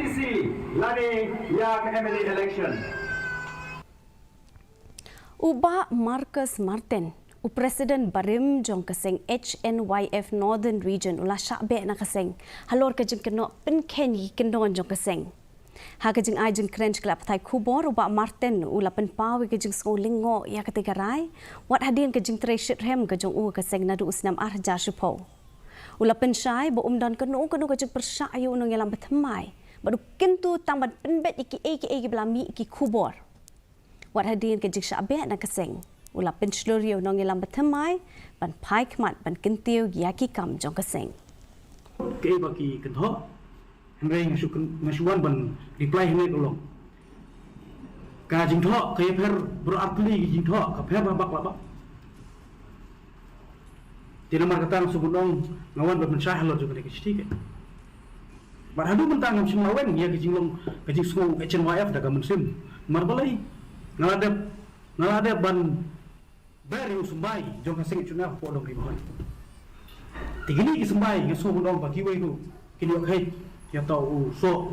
STC lani yang MLA election. Uba Markus Marten, Presiden Barim jong Seng Hnyf Northern Region ula Jingshahbeh na Seng, halor ka jing keno Pynshai kendon jong Seng. Ha ka jing ai jing krench klap thai kubor uba Marten ula pawi ka jing skolingo ya ketiga rai, wat Hadien ka jing treshit hem ka jong ka Seng na du usnam arja shupo. Ula Pynshai bo umdan keno ka jing persyayo nong yalam betmai, baru kentu tamban penbet iki belami iki kubor. Wat Hadien ke Jingshahbeh na Seng. Ula Pynshai nong ilang batamai, ban pai kmat ban kentiu yaki kam jong Seng. Ke baki kentho, henry ngasuan ban reply henry kolong. Ka jingtho ke per berarti jingtho ka per babak labak. Tidak markatan subunong ngawan ban Pynshai halor juga ke sithik. Bar hadu mentang ngam simawen ya ke jinglong ke jing school Hnyf daga musim. Marbalai ngalade ban beri usumbai jong Seng chuna po dong ribuan tigini ki sumbai ngeso dong bagi wei tu kini ok ya tau so